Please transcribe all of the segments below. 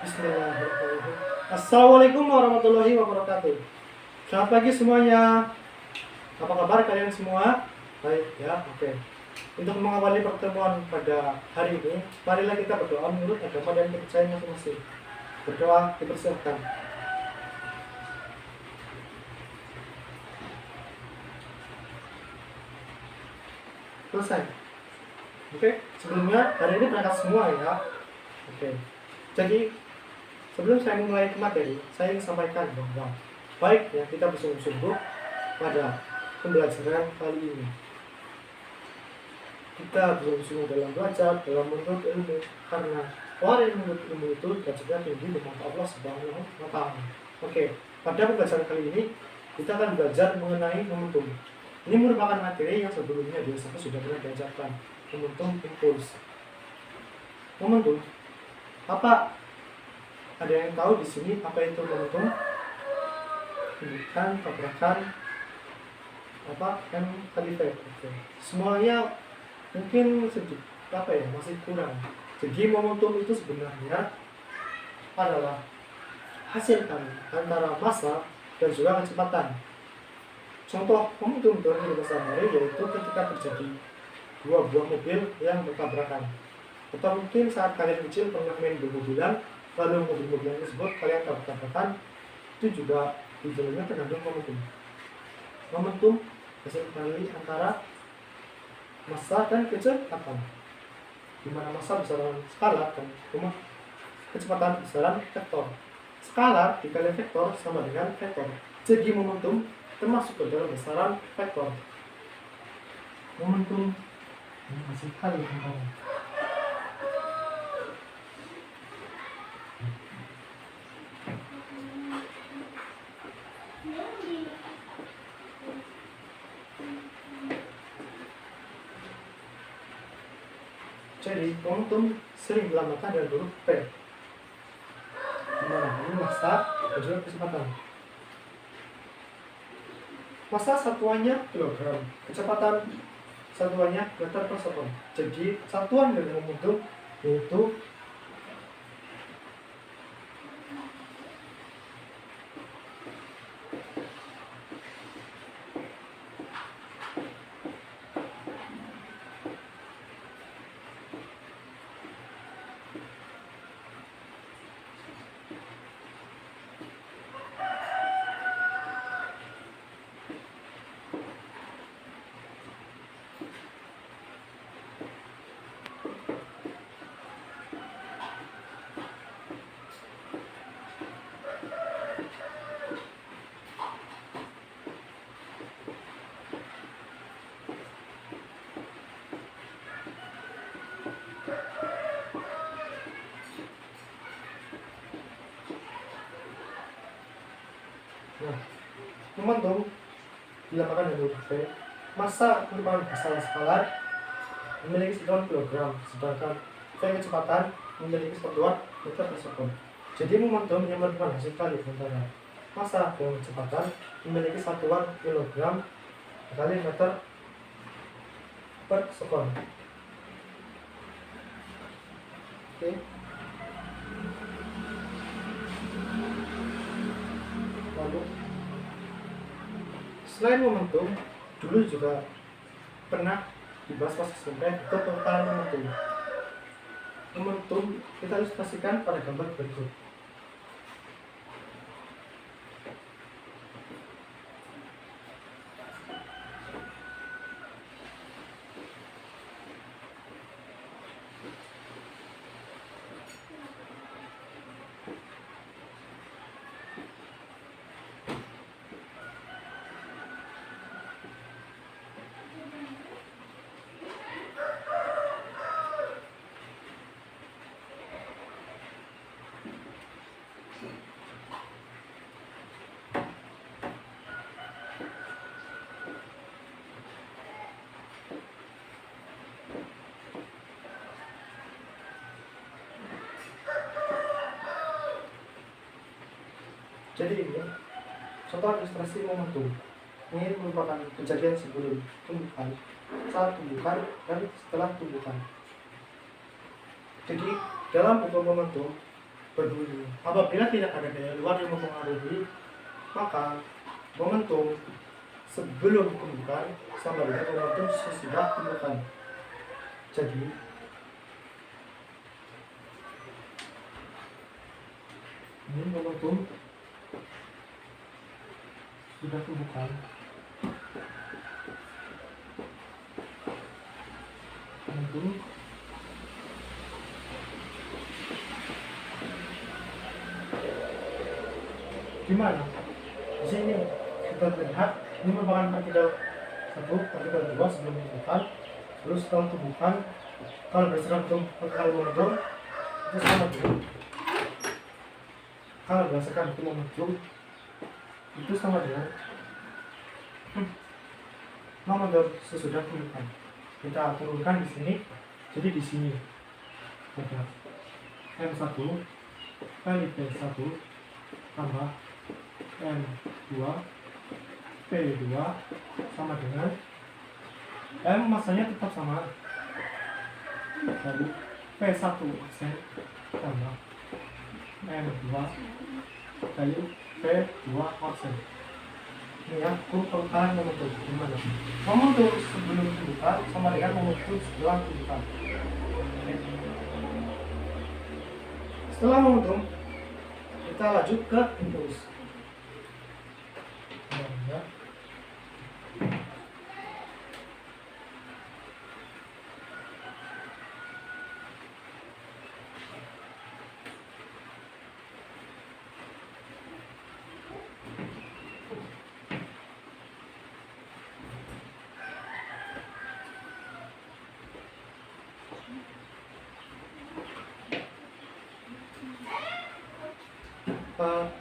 Bismillahirrahmanirrahim. Assalamualaikum warahmatullahi wabarakatuh. Selamat pagi semuanya. Apa kabar kalian semua? Baik ya, oke. Untuk mengawali pertemuan pada hari ini, marilah kita berdoa menurut agama dan kepercayaan masing-masing. Berdoa, dipersiapkan. Selesai. Oke, sebelumnya hari ini berangkat semua ya. Oke. Jadi sebelum saya memulai ke materi, saya ingin sampaikan bahwa baiknya kita bersungguh-sungguh pada pembelajaran kali ini. Kita bersungguh-sungguh dalam belajar, dalam menuntut ilmu, karena orang yang menuntut ilmu itu derajatnya tinggi di mata Allah Subhanahu wa Ta'ala. Oke, pada pembelajaran kali ini kita akan belajar mengenai momentum. Ini merupakan materi yang sebelumnya di SMP sudah pernah diajarkan, momentum impuls. Momentum apa? Ada yang tahu di sini apa itu momentum? Bukan tabrakan apa kan kalifer. Semuanya mungkin sedikit apa ya, masih kurang. Jadi momentum itu sebenarnya adalah hasil antara massa dan juga kecepatan. Contoh momentum dalam kehidupan sehari-hari yaitu ketika terjadi dua buah mobil yang bertabrakan. Atau mungkin saat kalian kecil pernah main mobil-mobilan, lalu mobil-mobilan tersebut kalian tabrakan, itu juga di dalamnya tergantung momentum. Momentum hasil kali antara massa dan kecepatan, di mana massa besaran skalar dan kecepatan besaran vektor. Skalar dikali vektor sama dengan vektor. Jadi momentum termasuk ke dalam besaran vektor. Momentum hasil kali antara jadi momentum sering dilambangkan dengan huruf P. Dimana ini massa dan juga kecepatan. Massa satuannya kilogram, kecepatan satuannya meter per sekon. Jadi satuan dari momentum yaitu momentum dilambangkan dengan huruf V. Massa merupakan besaran skalar memiliki satuan kilogram, sedangkan V kecepatan memiliki satuan meter per sekon. Jadi momentum yang merupakan hasil kali antara massa dan kecepatan memiliki satuan kilogram kali meter per sekon. Oke. Lalu selain momentum, dulu juga pernah dibahas pas SMP itu tentang momentum. Momentum kita ilustrasikan pada gambar berikut. Jadi ini contoh ilustrasi momentum. Ini merupakan kejadian sebelum tumbukan, saat tumbukan, dan setelah tumbukan. Jadi dalam bentuk momentum berduri. Apabila tidak ada daya luar yang mempengaruhi, maka momentum sebelum pembukaan sama dengan momentum sesudah pembukaan. Jadi ini momentum sudah pembukaan, momentum gimana? Di sini kita lihat ini merupakan partikel 1, partikel 2 sebelum pembukaan. Terus setelah pembukaan, kalau berdasarkan partikel momentum itu sama dengan, kalau berdasarkan momentum itu sama dengan momentum sesudah pembukaan. Kita turunkan di sini. Jadi di sini ada M1 kali P1 tambah M2 P2 sama dengan M masanya tetap sama, jadi P1 persen tambah M2 kali P2 persen. Ini ya, perubahan momentum. Gimana? Momentum sebelum pembukaan sama dengan momentum setelah pembukaan. Setelah momentum, kita lanjut ke impuls.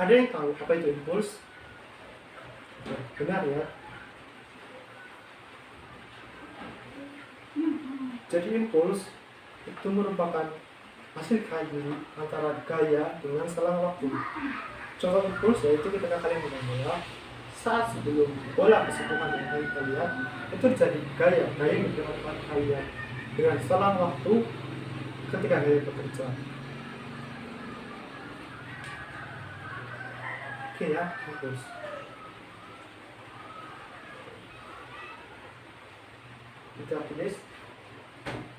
Ada yang tahu apa itu impuls? Benar ya. Jadi impuls itu merupakan hasil kaji antara gaya dengan selang waktu. Contoh impuls yaitu ketika kalian main bola, saat sebelum bola kesentuhan yang kita lihat itu terjadi gaya yang didapatkan kalian dengan selang waktu ketika kalian bekerja. Oke ya, impuls. Kita tulis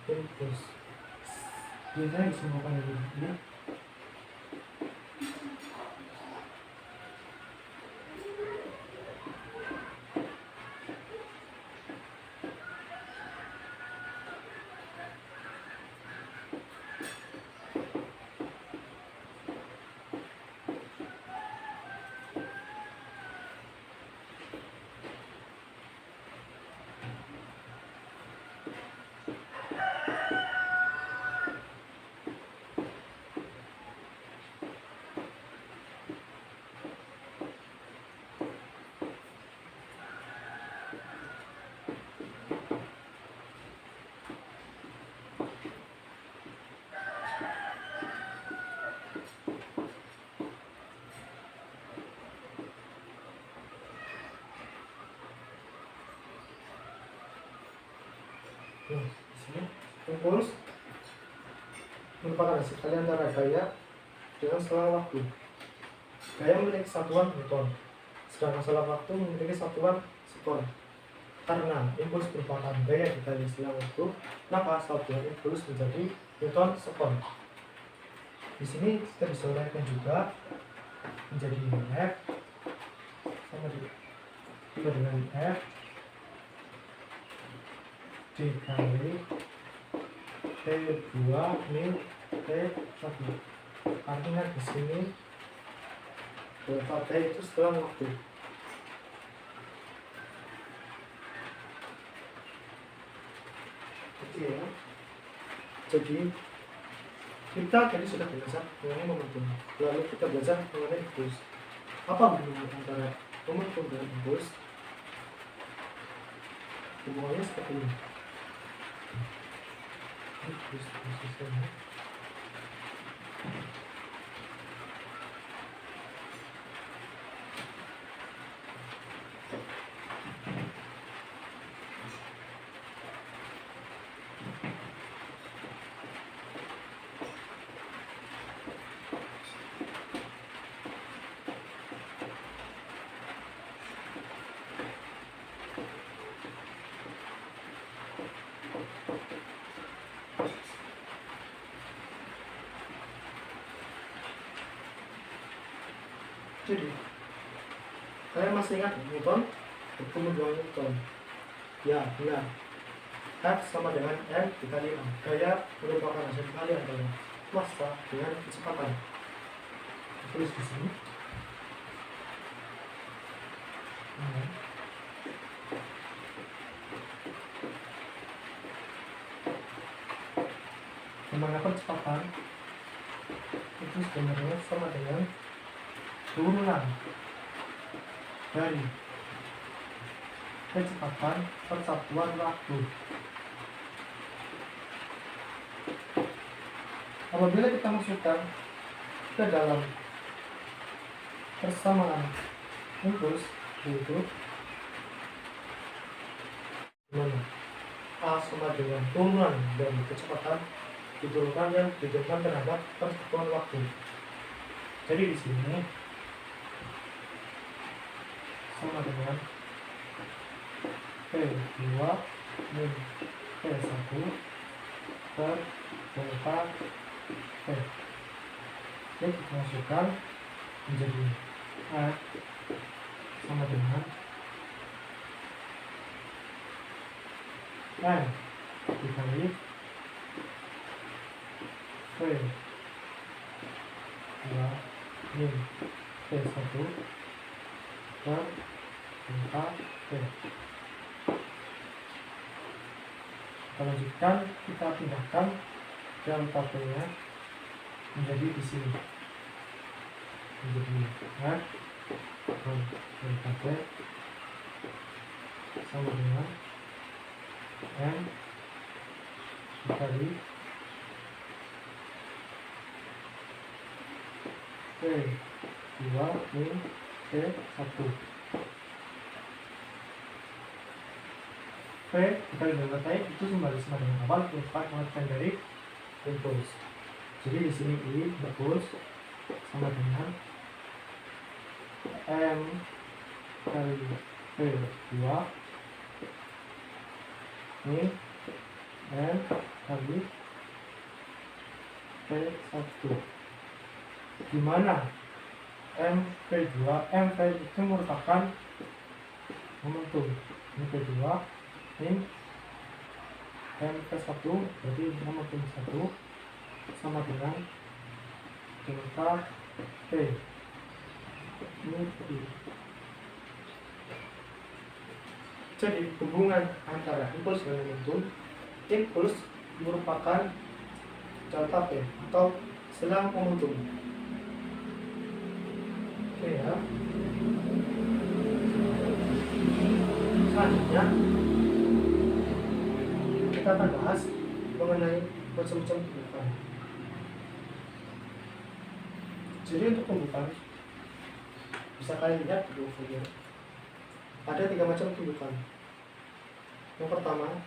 impuls. Biasanya disemuakan ini. Di sini impuls merupakan hasil kalian antara gaya dengan selang waktu. Gaya memiliki satuan Newton, sedangkan selang waktu memiliki satuan sekon. Karena impuls merupakan gaya dikali selang waktu, maka satuan impuls menjadi Newton sekon. Di sini kita bisa uraikan juga menjadi F sama dengan F dikali T2 min T1. Artinya di sini delta T itu setelah waktu. Oke ya. Jadi kita tadi sudah belajar mengenai momentum. Lalu kita belajar mengenai impuls. Apa hubungan antara momentum dan impuls? Hubungannya seperti ini. Jadi kalian masih ingat Newton bertemu dua Newton? Ya, benar. F sama dengan M dikali A. Gaya merupakan hasil kali antara massa dengan kecepatan. Tulis di sini. Dimana kecepatan itu sebenarnya sama dengan turunan dari kecepatan persatuan waktu. Apabila kita masukkan ke dalam persamaan impuls, yaitu dimana A sama dengan turunan dari kecepatan diturunkan yang ditentukan terhadap persatuan waktu. Jadi di sini sama dengan P2 min P1 per delta P. Jadi kita masukkan menjadi F sama dengan N dikali P2 min P1 per delta P. Kita lanjutkan, kita pindahkan delta P nya menjadi di sini, menjadi F delta P sama dengan N dikali P2 min P1. P dikali delta T itu sama dengan awal merupakan pengertian dari impuls. Jadi di sini I impuls sama dengan M kali P2 min N kali P1, di mana MP2 MP itu merupakan momentum. MP2 min MP1 berarti momentum 1 sama dengan delta P. Ini I. Jadi hubungan antara impuls dan momentum, impuls merupakan delta P atau selang momentum. Oke ya. Selanjutnya kita akan bahas mengenai macam-macam tumbukan. Jadi untuk tumbukan bisa kalian lihat di video. Ada 3 macam tumbukan. Yang pertama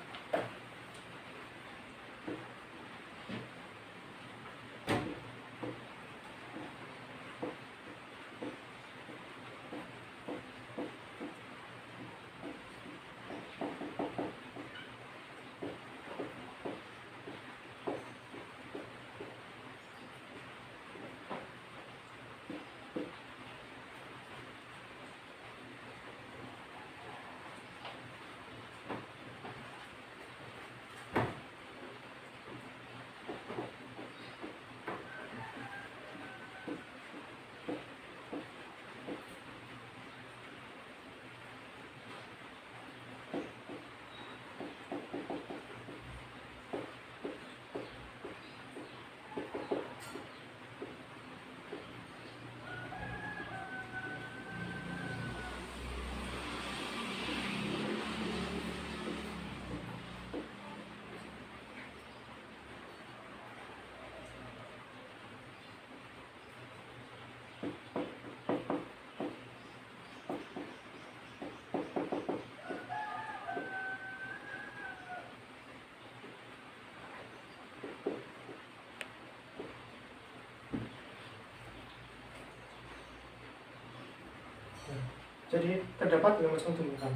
Jadi terdapat 3 macam tumbukan.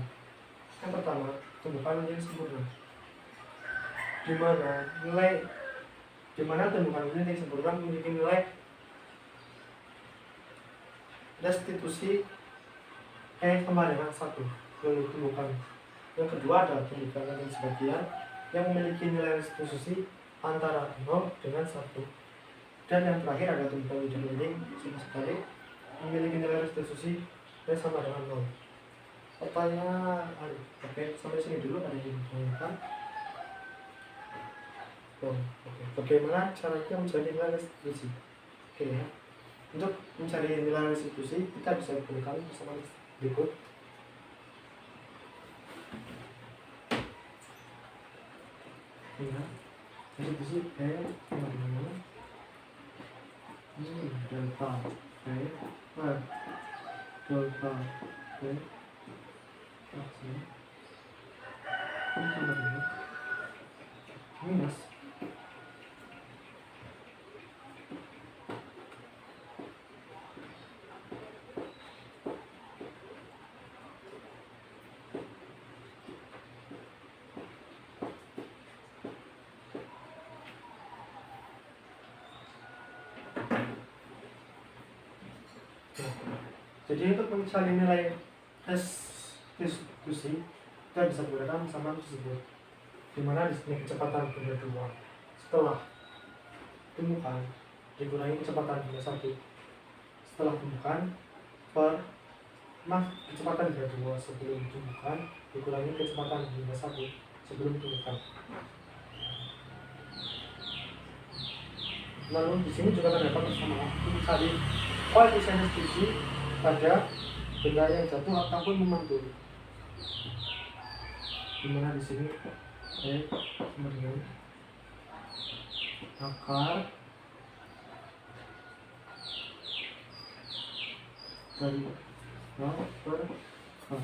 Yang pertama, tumbukan yang sempurna, di mana tumbukan yang sempurna memiliki nilai restitusi kemarin satu yang ditemukan. Yang kedua adalah pembukaan sebagian yang memiliki nilai restitusi antara 0 dengan 1. Dan yang terakhir ada tumbuhan tidak penting sama sekali memiliki nilai restitusi yang sama dengan 0. Pertanyaan, oke, sampai sini dulu ada yang ditanyakan. Bagaimana caranya mencari nilai restitusi? Oke ya. Untuk mencari nilai restitusi kita bisa gunakan bersama berikut. Ya, restitusi sama dengan delta per delta aksi sama dengan minus jadi untuk mencari nilai restitusi kita bisa menggunakan sama tersebut, dimana di sini kecepatan benda 2 setelah tumbukan dikurangi kecepatan benda 1 setelah tumbukan per kecepatan benda 2 sebelum tumbukan dikurangi kecepatan benda 1 sebelum tumbukan. Lalu di sini juga terdapat persamaan mencari koefisien restitusi pada benda yang jatuh ataupun memantul, dimana di sini sama dengan akar dari 0 per 0.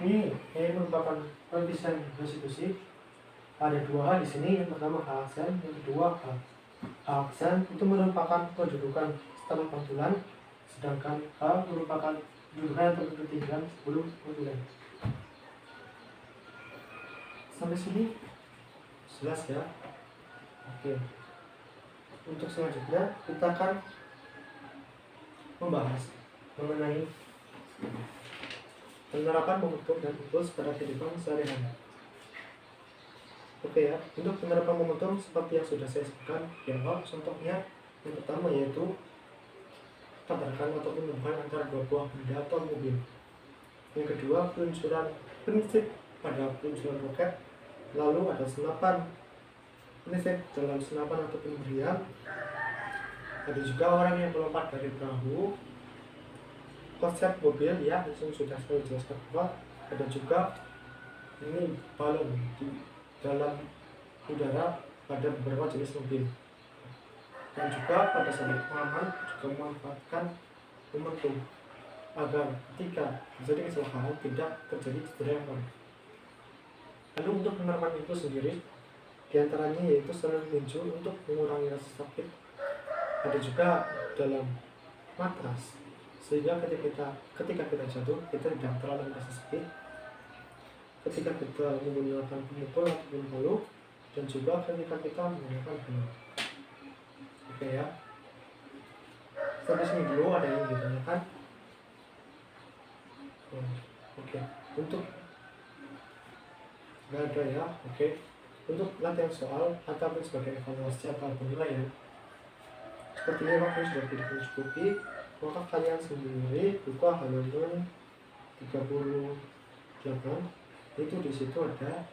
Ini merupakan koefisien restitusi. Ada dua hal di sini, yang pertama H aksen, yang kedua H aksen itu merupakan kedudukan setelah pantulan, sedangkan H merupakan kedudukan atau ketinggian sebelum pantulan. Sampai sini jelas ya. Oke. Untuk selanjutnya kita akan membahas mengenai penerapan momentum dan impuls pada kehidupan sehari-hari. Oke ya, untuk penerapan momentum seperti yang sudah saya sebutkan di awal, contohnya yang pertama yaitu tabrakan atau penumbuhan antara dua buah benda atau mobil. Yang kedua, peluncuran prinsip pada peluncuran roket. Lalu ada senapan prinsip dalam senapan atau pemberian. Ada juga orang yang melompat dari perahu. Konsep mobil ya, yang sudah saya jelaskan bahwa ada juga ini balon di dalam udara pada beberapa jenis mobil. Dan juga pada saat pengaman juga memanfaatkan momentum agar ketika terjadi kecelakaan tidak terjadi cedera yang parah. Lalu untuk penerapan itu sendiri diantaranya yaitu selain tinju untuk mengurangi rasa sakit. Ada juga dalam matras sehingga ketika kita jatuh kita tidak terlalu merasa sakit. Ketika kita menggunakan pemukul ataupun palu, dan juga ketika kita menggunakan helm. Oke ya. Sampai sini dulu ada yang ditanyakan. Oke. Untuk nggak ada ya. Oke. Untuk latihan soal ataupun sebagai evaluasi atau penilaian, sepertinya waktu sudah tidak mencukupi, maka kalian sendiri buka halaman 38. Itu di situ ada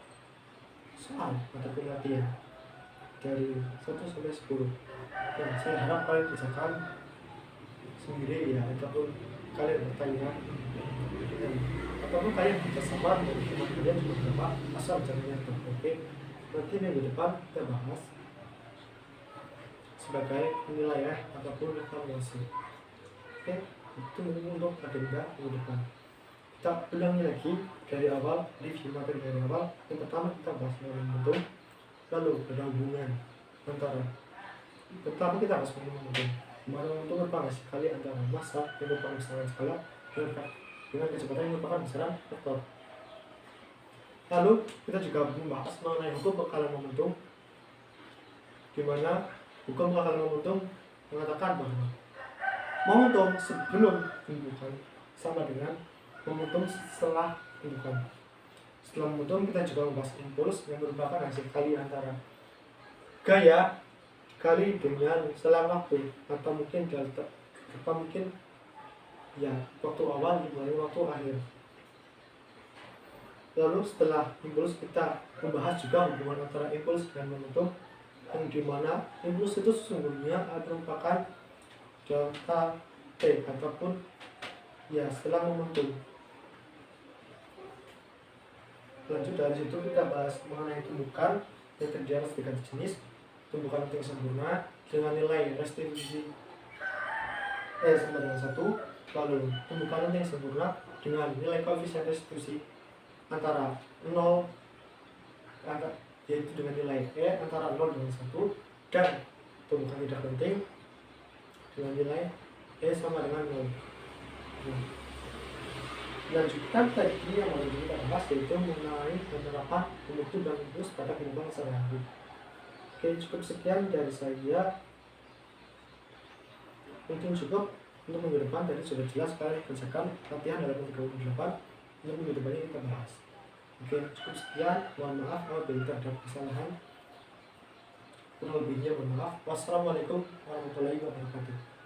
soal ataupun latihan dari 1 sampai 10. Nah, saya harap kalian bisa sendiri ya, ataupun kalian bertanya ataupun kalian bisa sabar dan kemudian cuma berapa asal jangan nyata. Oke, nanti minggu depan kita bahas sebagai penilaian ataupun evaluasi. Oke, itu untuk agenda minggu depan. Kita ulangi lagi dari awal, review materi dari awal. Yang pertama kita bahas momentum, lalu ada hubungan antara pertama kita bahas momentum. Momentum merupakan sekali antara massa yang merupakan besaran skala dengan kecepatan yang merupakan besaran vektor. Lalu kita juga membahas mengenai hukum bekalan momentum, di mana hukum bekalan momentum mengatakan bahwa momentum sebelum pembukaan sama dengan momentum setelah pembukaan. Setelah momentum kita juga membahas impuls yang merupakan hasil kali antara gaya kali dengan selang waktu, atau mungkin delta, atau mungkin ya waktu awal dimulai waktu akhir. Lalu setelah impuls kita membahas juga hubungan antara impuls dan momentum, yang dimana impuls itu sesungguhnya merupakan delta T ataupun ya setelah momentum. Lanjut dari situ kita bahas mengenai tumbukan yang terdiri atas 3 jenis. Tumbukan penting sempurna dengan nilai restitusi sama dengan 1. Lalu tumbukan penting sempurna dengan nilai koefisien restitusi antara 0, yaitu dengan nilai antara 0 dengan 1, dan tumbukan tidak penting dengan nilai sama dengan 0. Lanjutkan tadi yang baru kita bahas, yaitu mengenai penerapan momentum dan impuls pada kehidupan sehari-hari. Oke, cukup sekian dari saya. Mungkin cukup untuk minggu depan. Tadi sudah jelas sekali kerjakan latihan dalam 38. Untuk minggu depannya kita bahas. Oke, cukup sekian. Mohon maaf apabila terdapat kesalahan. Kurang lebihnya mohon maaf. Wassalamualaikum warahmatullahi wabarakatuh.